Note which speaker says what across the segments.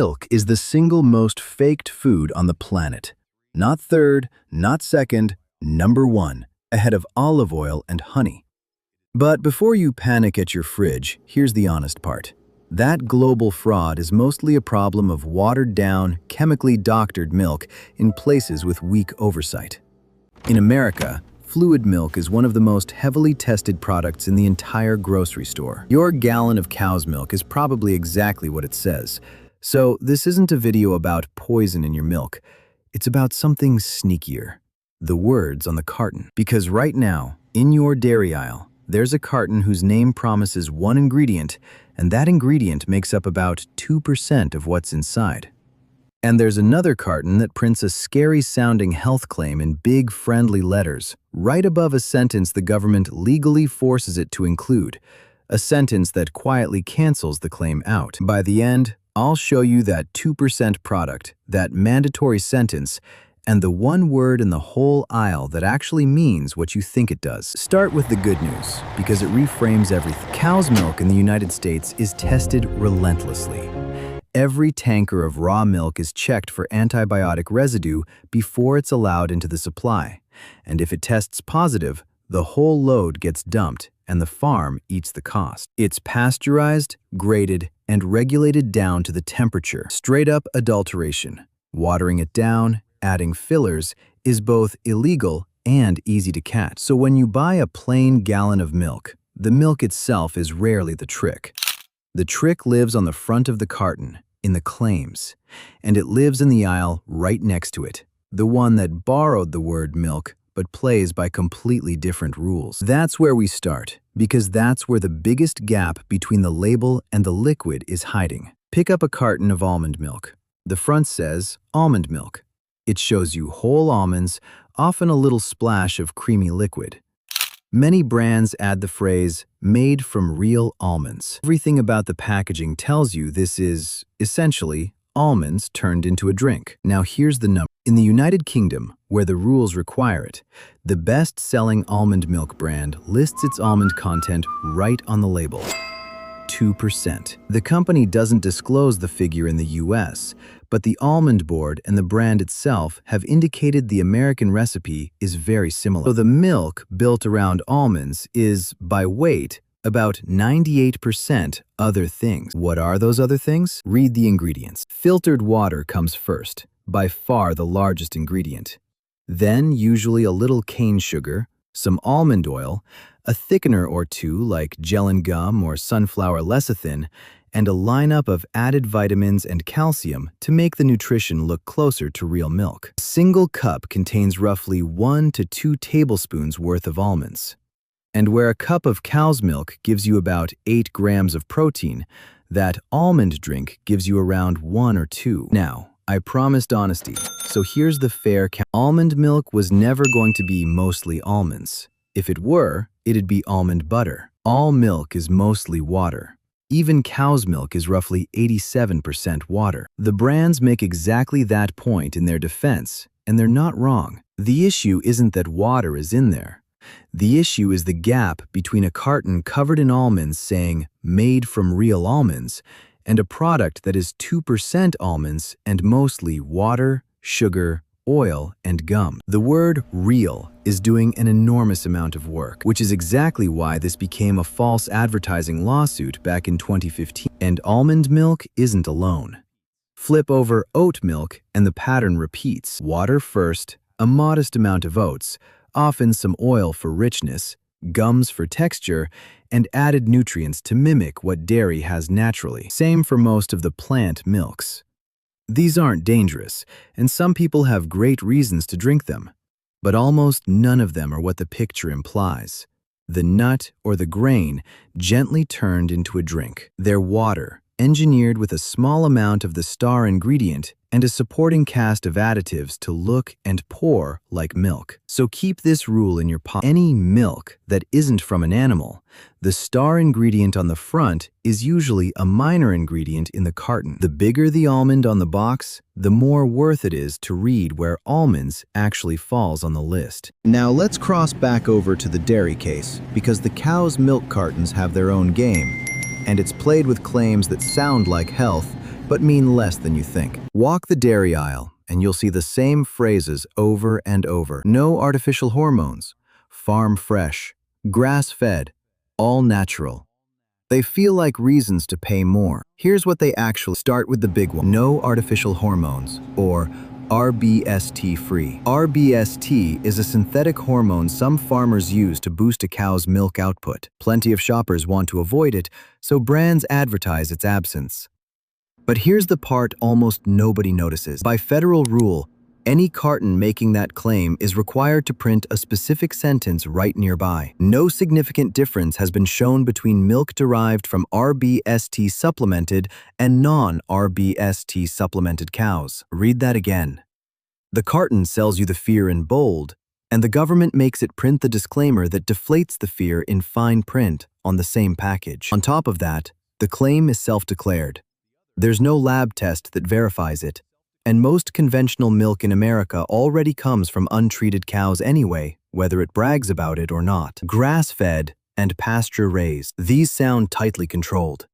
Speaker 1: Milk is the single most faked food on the planet. Not third, not second, number one, ahead of olive oil and honey. But before you panic at your fridge, here's the honest part. That global fraud is mostly a problem of watered-down, chemically doctored milk in places with weak oversight. In America, fluid milk is one of the most heavily tested products in the entire grocery store. Your gallon of cow's milk is probably exactly what it says. So this isn't a video about poison in your milk. It's about something sneakier. The words on the carton. Because right now, in your dairy aisle, there's a carton whose name promises one ingredient, and that ingredient makes up about 2% of what's inside. And there's another carton that prints a scary-sounding health claim in big, friendly letters, right above a sentence the government legally forces it to include, a sentence that quietly cancels the claim out. By the end, I'll show you that 2% product, that mandatory sentence, and the one word in the whole aisle that actually means what you think it does. Start with the good news, because it reframes everything. Cow's milk in the United States is tested relentlessly. Every tanker of raw milk is checked for antibiotic residue before it's allowed into the supply. And if it tests positive, the whole load gets dumped and the farm eats the cost. It's pasteurized, graded, and regulated down to the temperature. Straight up adulteration. Watering it down, adding fillers, is both illegal and easy to catch. So when you buy a plain gallon of milk, the milk itself is rarely the trick. The trick lives on the front of the carton, in the claims, and it lives in the aisle right next to it, the one that borrowed the word milk but plays by completely different rules. That's where we start, because that's where the biggest gap between the label and the liquid is hiding. Pick up a carton of almond milk. The front says almond milk. It shows you whole almonds, often a little splash of creamy liquid. Many brands add the phrase, made from real almonds. Everything about the packaging tells you this is, essentially, almonds turned into a drink. Now here's the number. In the United Kingdom, where the rules require it, the best-selling almond milk brand lists its almond content right on the label. 2%. The company doesn't disclose the figure in the US, but the Almond Board and the brand itself have indicated the American recipe is very similar. So the milk built around almonds is, by weight, about 98% other things. What are those other things? Read the ingredients. Filtered water comes first, by far the largest ingredient. Then usually a little cane sugar, some almond oil, a thickener or two like gellan gum or sunflower lecithin, and a lineup of added vitamins and calcium to make the nutrition look closer to real milk. A single cup contains roughly 1 to 2 tablespoons worth of almonds. And where a cup of cow's milk gives you about 8 grams of protein, that almond drink gives you around 1 or 2. Now, I promised honesty, so here's the fair count. Almond milk was never going to be mostly almonds. If it were, it'd be almond butter. All milk is mostly water. Even cow's milk is roughly 87% water. The brands make exactly that point in their defense, and they're not wrong. The issue isn't that water is in there. The issue is the gap between a carton covered in almonds saying, made from real almonds, and a product that is 2% almonds and mostly water, sugar, oil, and gum. The word real is doing an enormous amount of work, which is exactly why this became a false advertising lawsuit back in 2015. And almond milk isn't alone. Flip over oat milk and the pattern repeats. Water first, a modest amount of oats, often some oil for richness, gums for texture, and added nutrients to mimic what dairy has naturally. Same for most of the plant milks. These aren't dangerous, and some people have great reasons to drink them, but almost none of them are what the picture implies. The nut or the grain gently turned into a drink. They're water, engineered with a small amount of the star ingredient and a supporting cast of additives to look and pour like milk. So keep this rule in your pocket. Any milk that isn't from an animal, the star ingredient on the front is usually a minor ingredient in the carton. The bigger the almond on the box, the more worth it is to read where almonds actually falls on the list. Now let's cross back over to the dairy case, because the cow's milk cartons have their own game, and it's played with claims that sound like health but mean less than you think. Walk the dairy aisle, and you'll see the same phrases over and over. No artificial hormones, farm fresh, grass-fed, all natural. They feel like reasons to pay more. Here's what they actually start with: the big one: no artificial hormones, or rBST-free. rBST is a synthetic hormone some farmers use to boost a cow's milk output. Plenty of shoppers want to avoid it, so brands advertise its absence. But here's the part almost nobody notices. By federal rule, any carton making that claim is required to print a specific sentence right nearby. No significant difference has been shown between milk derived from rBST supplemented and non-rBST supplemented cows. Read that again. The carton sells you the fear in bold, and the government makes it print the disclaimer that deflates the fear in fine print on the same package. On top of that, the claim is self-declared. There's no lab test that verifies it, and most conventional milk in America already comes from untreated cows anyway, whether it brags about it or not. Grass-fed and pasture-raised. These sound tightly controlled.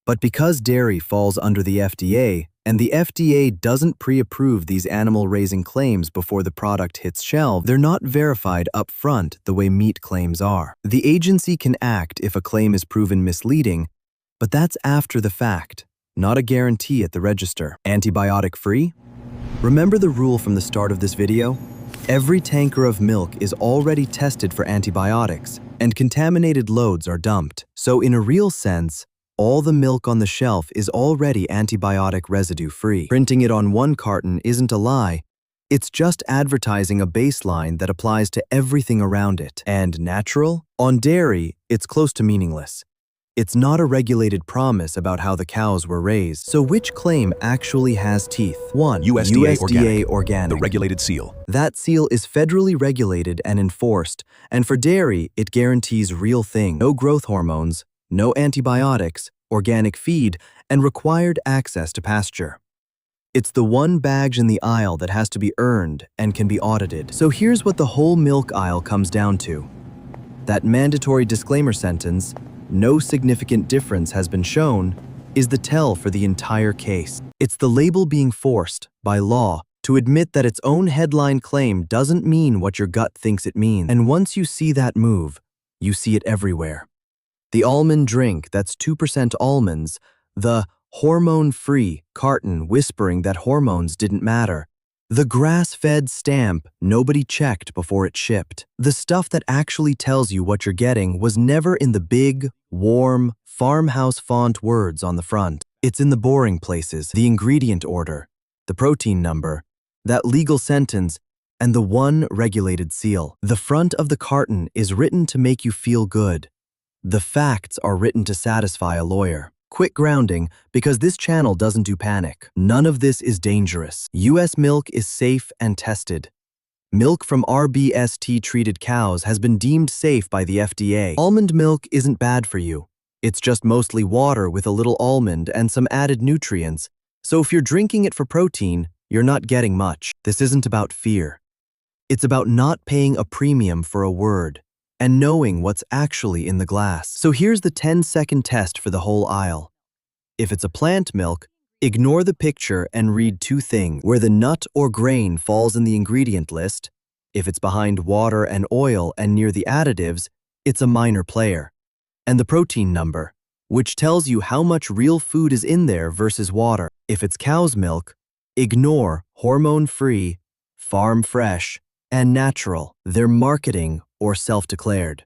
Speaker 1: But because dairy falls under the FDA, and the FDA doesn't pre-approve these animal-raising claims before the product hits shelves, they're not verified up front the way meat claims are. The agency can act if a claim is proven misleading, but that's after the fact, not a guarantee at the register. Antibiotic-free? Remember the rule from the start of this video? Every tanker of milk is already tested for antibiotics, and contaminated loads are dumped. So in a real sense, all the milk on the shelf is already antibiotic residue-free. Printing it on one carton isn't a lie. It's just advertising a baseline that applies to everything around it. And natural? On dairy, it's close to meaningless. It's not a regulated promise about how the cows were raised. So which claim actually has teeth? 1.
Speaker 2: USDA
Speaker 1: Organic,
Speaker 2: the regulated seal.
Speaker 1: That seal is federally regulated and enforced, and for dairy, it guarantees real thing: no growth hormones, no antibiotics, organic feed, and required access to pasture. It's the one badge in the aisle that has to be earned and can be audited. So here's what the whole milk aisle comes down to. That mandatory disclaimer sentence, "No significant difference has been shown," is the tell for the entire case. It's the label being forced, by law, to admit that its own headline claim doesn't mean what your gut thinks it means. And once you see that move, you see it everywhere. The almond drink that's 2% almonds, the hormone-free carton whispering that hormones didn't matter, the grass-fed stamp nobody checked before it shipped. The stuff that actually tells you what you're getting was never in the big, warm, farmhouse font words on the front. It's in the boring places: the ingredient order, the protein number, that legal sentence, and the one regulated seal. The front of the carton is written to make you feel good. The facts are written to satisfy a lawyer. Quick grounding, because this channel doesn't do panic. None of this is dangerous. U.S. milk is safe and tested. Milk from rBST-treated cows has been deemed safe by the FDA. Almond milk isn't bad for you. It's just mostly water with a little almond and some added nutrients. So if you're drinking it for protein, you're not getting much. This isn't about fear. It's about not paying a premium for a word and knowing what's actually in the glass. So here's the 10-second test for the whole aisle. If it's a plant milk, ignore the picture and read two things: where the nut or grain falls in the ingredient list. If it's behind water and oil and near the additives, it's a minor player. And the protein number, which tells you how much real food is in there versus water. If it's cow's milk, ignore hormone-free, farm-fresh, and natural. They're marketing or self-declared.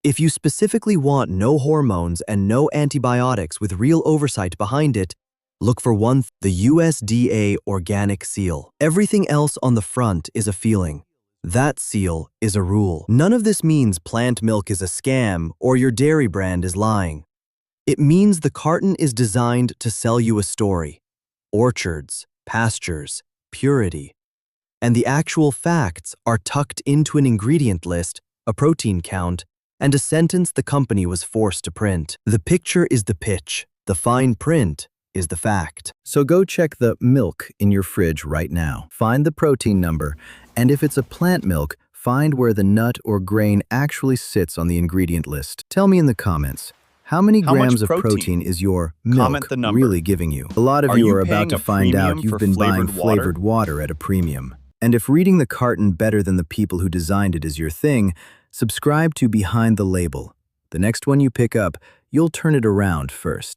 Speaker 1: If you specifically want no hormones and no antibiotics with real oversight behind it, look for the USDA Organic seal. Everything else on the front is a feeling. That seal is a rule. None of this means plant milk is a scam or your dairy brand is lying. It means the carton is designed to sell you a story: orchards, pastures, purity. And the actual facts are tucked into an ingredient list, a protein count, and a sentence the company was forced to print. The picture is the pitch. The fine print is the fact. So go check the milk in your fridge right now. Find the protein number, and if it's a plant milk, find where the nut or grain actually sits on the ingredient list. Tell me in the comments, How many
Speaker 2: How much
Speaker 1: grams of
Speaker 2: protein?
Speaker 1: protein is your
Speaker 2: Comment
Speaker 1: milk
Speaker 2: the number.
Speaker 1: really giving you? A lot of
Speaker 2: Are
Speaker 1: you
Speaker 2: you
Speaker 1: are about
Speaker 2: paying
Speaker 1: to
Speaker 2: a
Speaker 1: find out
Speaker 2: premium
Speaker 1: you've
Speaker 2: for
Speaker 1: been buying
Speaker 2: flavored water?
Speaker 1: flavored water at a premium. And if reading the carton better than the people who designed it is your thing, subscribe to Behind the Label. The next one you pick up, you'll turn it around first.